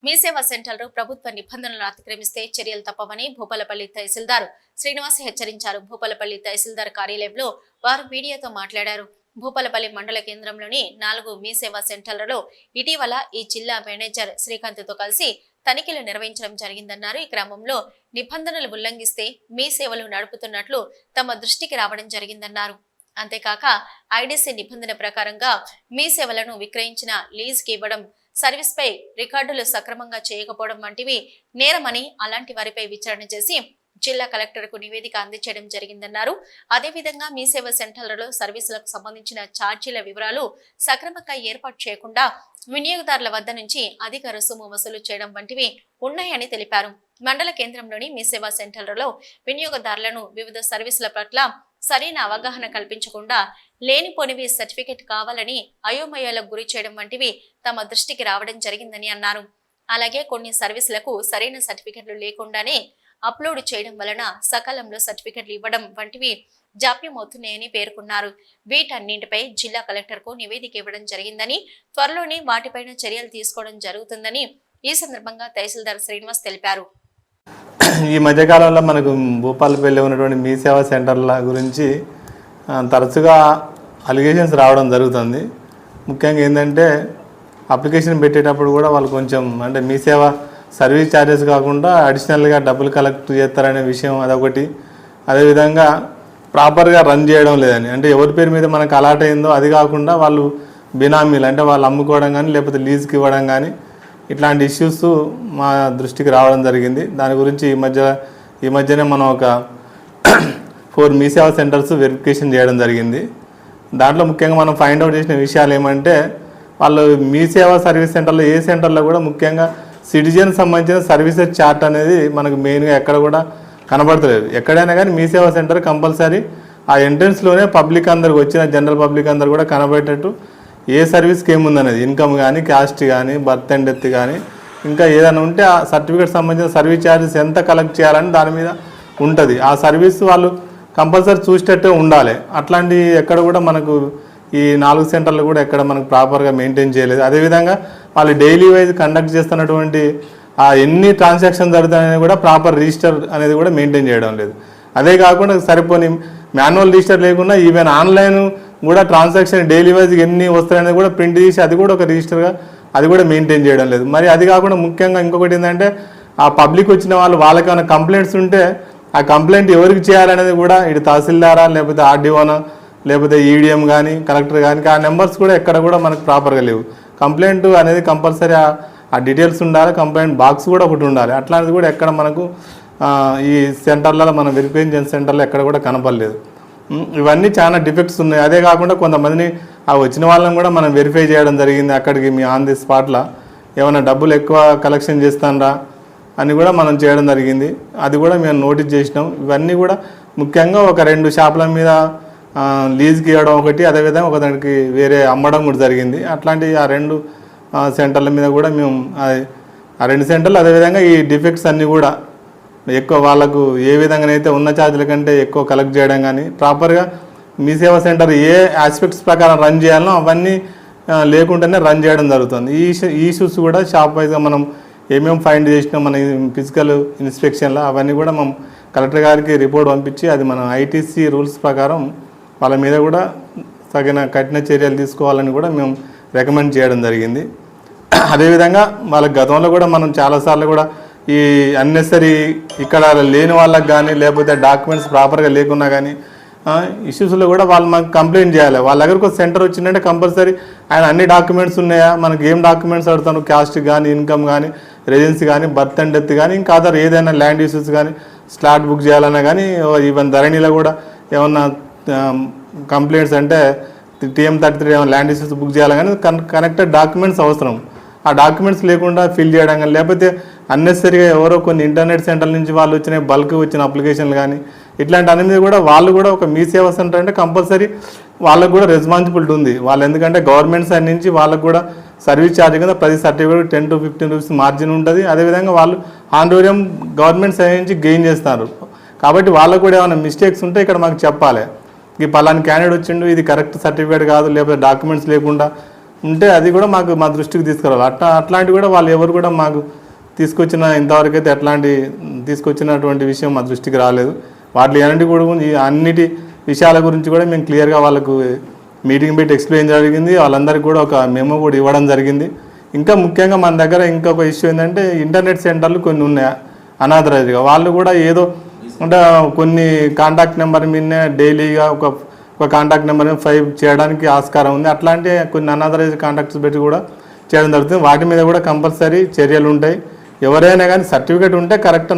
మీ సేవా సెంటర్లు ప్రభుత్వ నిబంధనలను అతిక్రమిస్తే చర్యలు తప్పవని భూపాలపల్లి తహసీల్దార్ శ్రీనివాస్ హెచ్చరించారు. భూపాలపల్లి తహసీల్దార్ కార్యాలయంలో వారు మీడియాతో మాట్లాడారు. భూపాలపల్లి మండల కేంద్రంలోని 4 మీ సేవా సెంటర్లలో ఇటీవల ఈ జిల్లా మేనేజర్ శ్రీకాంత్తో కలిసి తనిఖీలు నిర్వహించడం జరిగిందన్నారు. ఈ క్రమంలో నిబంధనలు ఉల్లంఘిస్తే మీ సేవలు నడుపుతున్నట్లు తమ దృష్టికి రావడం జరిగిందన్నారు. అంతేకాక ఐడీసీ నిబంధన ప్రకారంగా మీ సేవలను విక్రయించిన లీజుకి ఇవ్వడం, సర్వీస్ పై రికార్డులు సక్రమంగా చేయకపోవడం వంటివి నేరమని, అలాంటి వారిపై విచారణ చేసి జిల్లా కలెక్టర్కు నివేదిక అందజేయడం జరిగిందన్నారు. అదేవిధంగా మీ సేవా సెంటర్లలో సర్వీసులకు సంబంధించిన ఛార్జీల వివరాలు సక్రమంగా ఏర్పాటు చేయకుండా వినియోగదారుల వద్ద నుంచి అధిక రుసుము వసూలు చేయడం వంటివి ఉన్నాయని తెలిపారు. మండల కేంద్రంలోని మీ సేవా సెంటర్లలో వినియోగదారులను వివిధ సర్వీసుల పట్ల సరైన అవగాహన కల్పించకుండా లేనిపోనివి సర్టిఫికెట్ కావాలని అయోమయాలకు గురి చేయడం వంటివి తమ దృష్టికి రావడం జరిగిందని అన్నారు. అలాగే కొన్ని సర్వీసులకు సరైన సర్టిఫికెట్లు లేకుండానే అప్లోడ్ చేయడం వలన సకాలంలో సర్టిఫికెట్లు ఇవ్వడం వంటివి జాప్యం అవుతున్నాయని పేర్కొన్నారు. వీటన్నింటిపై జిల్లా కలెక్టర్కు నివేదిక ఇవ్వడం జరిగిందని, త్వరలోనే వాటిపైన చర్యలు తీసుకోవడం జరుగుతుందని ఈ సందర్భంగా తహసీల్దార్ శ్రీనివాస్ తెలిపారు. ఈ మధ్యకాలంలో మనకు భూపాలపల్లి ఉన్నటువంటి మీ సేవా సెంటర్ల గురించి తరచుగా అలిగేషన్స్ రావడం జరుగుతుంది. ముఖ్యంగా ఏంటంటే అప్లికేషన్ పెట్టేటప్పుడు కూడా వాళ్ళు కొంచెం అంటే మీ సేవ సర్వీస్ ఛార్జెస్ కాకుండా అడిషనల్గా డబ్బులు కలెక్ట్ చేస్తారనే విషయం అదొకటి. అదేవిధంగా ప్రాపర్గా రన్ చేయడం లేదని, అంటే ఎవరి పేరు మీద మనకు అలాట్ అయిందో అది కాకుండా వాళ్ళు బినామీలు అంటే వాళ్ళు అమ్ముకోవడం కానీ లేకపోతే లీజుకి ఇవ్వడం కానీ ఇట్లాంటి ఇష్యూస్ మా దృష్టికి రావడం జరిగింది. దాని గురించి ఈ మధ్యనే మనం ఒక 4 మీ సేవా సెంటర్స్ వెరిఫికేషన్ చేయడం జరిగింది. దాంట్లో ముఖ్యంగా మనం ఫైండ్ అవుట్ చేసిన విషయాలు ఏమంటే, వాళ్ళు మీ సేవా సర్వీస్ సెంటర్లో ఏ సెంటర్లో కూడా ముఖ్యంగా సిటిజన్ సంబంధించిన సర్వీసెస్ చార్ట్ అనేది మనకు మెయిన్గా ఎక్కడ కూడా కనబడతలేదు. ఎక్కడైనా కానీ మీ సేవా సెంటర్ కంపల్సరీ ఆ ఎంట్రన్స్లోనే పబ్లిక్ అందరికి వచ్చిన జనరల్ పబ్లిక్ అందరు కూడా కనబడేటట్టు ఏ సర్వీస్కి ఏముందనేది, ఇన్కమ్ కానీ, క్యాస్ట్ కానీ, బర్త్ అండ్ డెత్ కానీ, ఇంకా ఏదైనా ఉంటే ఆ సర్టిఫికేట్ సంబంధించిన సర్వీస్ ఛార్జెస్ ఎంత కలెక్ట్ చేయాలని దాని మీద ఉంటుంది. ఆ సర్వీస్ వాళ్ళు కంపల్సరీ చూసేటట్టే ఉండాలి. అట్లాంటి ఎక్కడ కూడా మనకు ఈ 4 సెంటర్లు కూడా ఎక్కడ మనకు ప్రాపర్గా మెయింటైన్ చేయలేదు. అదేవిధంగా వాళ్ళు డైలీ వైజ్ కండక్ట్ చేస్తున్నటువంటి ఆ ఎన్ని ట్రాన్సాక్షన్ జరుగుతాయని కూడా ప్రాపర్ రిజిస్టర్ అనేది కూడా మెయింటైన్ చేయడం లేదు. అదే కాకుండా సరిపోని మాన్యువల్ రిజిస్టర్ లేకుండా ఈవెన్ ఆన్లైన్ కూడా ట్రాన్సాక్షన్ డైలీ వైజ్ ఎన్ని వస్తాయనేది కూడా ప్రింట్ తీసి అది కూడా ఒక రిజిస్టర్గా అది కూడా మెయింటైన్ చేయడం లేదు. మరి అది కాకుండా ముఖ్యంగా ఇంకొకటి ఏంటంటే, ఆ పబ్లిక్ వచ్చిన వాళ్ళకి ఏమైనా కంప్లైంట్స్ ఉంటే ఆ కంప్లైంట్ ఎవరికి చేయాలనేది కూడా ఇటు తహసీల్దారా లేకపోతే ఆర్డీఓనా లేకపోతే ఈడిఎం కానీ కలెక్టర్ కానీ ఆ నెంబర్స్ కూడా ఎక్కడ కూడా మనకు ప్రాపర్గా లేవు. కంప్లైంట్ అనేది కంపల్సరీ ఆ డీటెయిల్స్ ఉండాలి, కంప్లైంట్ బాక్స్ కూడా ఒకటి ఉండాలి. అట్లాంటిది కూడా ఎక్కడ మనకు ఈ సెంటర్లలో మనం వెరిఫికేషన్ సెంటర్లో ఎక్కడ కూడా కనపడలేదు. ఇవన్నీ చాలా డిఫెక్ట్స్ ఉన్నాయి. అదే కాకుండా కొంతమందిని ఆ వచ్చిన వాళ్ళని కూడా మనం వెరిఫై చేయడం జరిగింది. అక్కడికి మీ ఆన్ ది స్పాట్లో ఏమైనా డబ్బులు ఎక్కువ కలెక్షన్ చేస్తానరా అని కూడా మనం చేయడం జరిగింది. అది కూడా మేము నోటీస్ చేసినాం. ఇవన్నీ కూడా ముఖ్యంగా ఒక 2 షాపుల మీద లీజ్కి ఇవ్వడం ఒకటి, అదేవిధంగా ఒక దానికి వేరే అమ్మడం కూడా జరిగింది. అట్లాంటి ఆ 2 సెంటర్ల మీద కూడా మేము ఆ 2 సెంటర్లు అదేవిధంగా ఈ డిఫెక్ట్స్ అన్నీ కూడా ఎక్కువ వాళ్ళకు ఏ విధంగానైతే ఉన్న ఛార్జీల కంటే ఎక్కువ కలెక్ట్ చేయడం కానీ, ప్రాపర్గా మీ సేవా సెంటర్ ఏ ఆస్పెక్ట్స్ ప్రకారం రన్ చేయాలో అవన్నీ లేకుండానే రన్ చేయడం జరుగుతుంది. ఈ ఇష్యూస్ కూడా షాప్ వైజ్గా మనం ఏమేమి ఫైండ్ చేసినా మన ఫిజికల్ ఇన్స్పెక్షన్లో అవన్నీ కూడా మనం కలెక్టర్ గారికి రిపోర్ట్ పంపించి అది మన ఐటీసీ రూల్స్ ప్రకారం వాళ్ళ మీద కూడా తగిన కఠిన చర్యలు తీసుకోవాలని కూడా మేము రికమెండ్ చేయడం జరిగింది. అదేవిధంగా వాళ్ళ గతంలో కూడా మనం చాలాసార్లు కూడా ఈ అన్నెసరీ ఇక్కడ లేని వాళ్ళకి కానీ లేకపోతే డాక్యుమెంట్స్ ప్రాపర్గా లేకున్నా కానీ ఇష్యూస్లో కూడా వాళ్ళు మనకు కంప్లైంట్ చేయాలి. వాళ్ళ దగ్గరకు ఒక సెంటర్ వచ్చిందంటే కంపల్సరీ ఆయన అన్ని డాక్యుమెంట్స్ ఉన్నాయా, మనకి ఏం డాక్యుమెంట్స్ అడుగుతాను, క్యాస్ట్ కానీ, ఇన్కమ్ కానీ, రెసిడెన్సీ కానీ, బర్త్ అండ్ డెత్ కానీ, ఇంకా అదర్ ఏదైనా ల్యాండ్ ఇష్యూస్ కానీ, స్లాట్ బుక్ చేయాలన్నా కానీ, ఈవెన్ ధరణిలో కూడా ఏమన్నా కంప్లైంట్స్ అంటే TM33 ఏమైనా ల్యాండ్ ఇష్యూస్ బుక్ చేయాలని కనెక్టెడ్ డాక్యుమెంట్స్ అవసరం. ఆ డాక్యుమెంట్స్ లేకుండా ఫిల్ చేయడం కానీ, లేకపోతే అన్నెసరీగా ఎవరో కొన్ని ఇంటర్నెట్ సెంటర్ల నుంచి వాళ్ళు వచ్చిన బల్క్ వచ్చిన అప్లికేషన్లు కానీ ఇట్లాంటి అన్ని కూడా వాళ్ళు కూడా ఒక మీ సేవా సెంటర్ అంటే కంపల్సరీ వాళ్ళకు కూడా రెస్పాన్సిబిలిటీ ఉంది. వాళ్ళు ఎందుకంటే గవర్నమెంట్ సైడ్ నుంచి వాళ్ళకు కూడా సర్వీస్ ఛార్జ్ కింద ప్రతి సర్టిఫికేట్ 10 to 15 రూపీస్ మార్జిన్ ఉంటుంది. అదేవిధంగా వాళ్ళు ఆండోరియం గవర్నమెంట్ సైడ్ నుంచి గెయిన్ చేస్తారు. కాబట్టి వాళ్ళకు కూడా ఏమైనా మిస్టేక్స్ ఉంటే ఇక్కడ మాకు చెప్పాలి. ఈ పలాని క్యాండిడేట్ వచ్చిండు, ఇది కరెక్ట్ సర్టిఫికేట్ కాదు, లేకపోతే డాక్యుమెంట్స్ లేకుండా ఉంటే అది కూడా మా దృష్టికి తీసుకురావాలి. అట్లాంటివి కూడా వాళ్ళు ఎవరు కూడా మాకు ఇంతవరకు అయితే ఎట్లాంటి తీసుకొచ్చినటువంటి విషయం మా దృష్టికి రాలేదు. వాటి అన్నిటి విషయాల గురించి కూడా మేము క్లియర్గా వాళ్ళకు మీటింగ్ పెట్టి ఎక్స్ప్లెయిన్ జరిగింది. వాళ్ళందరికీ కూడా ఒక మెమో కూడా ఇవ్వడం జరిగింది. ఇంకా ముఖ్యంగా మన దగ్గర ఇంకొక ఇష్యూ ఏంటంటే ఇంటర్నెట్ సెంటర్లు కొన్ని ఉన్నాయి అనాథరైజ్గా. వాళ్ళు కూడా ఏదో అంటే కొన్ని కాంటాక్ట్ నెంబర్ మీదనే డైలీగా ఒక కాంటాక్ట్ నెంబర్ 5 చేయడానికి ఆస్కారం ఉంది. అట్లాంటి కొన్ని అనాథరైజ్ కాంటాక్ట్స్ పెట్టి కూడా చేయడం జరుగుతుంది. వాటి మీద కూడా కంపల్సరీ చర్యలు ఉంటాయి. ఎవరైనా కానీ సర్టిఫికేట్ ఉంటే కరెక్ట్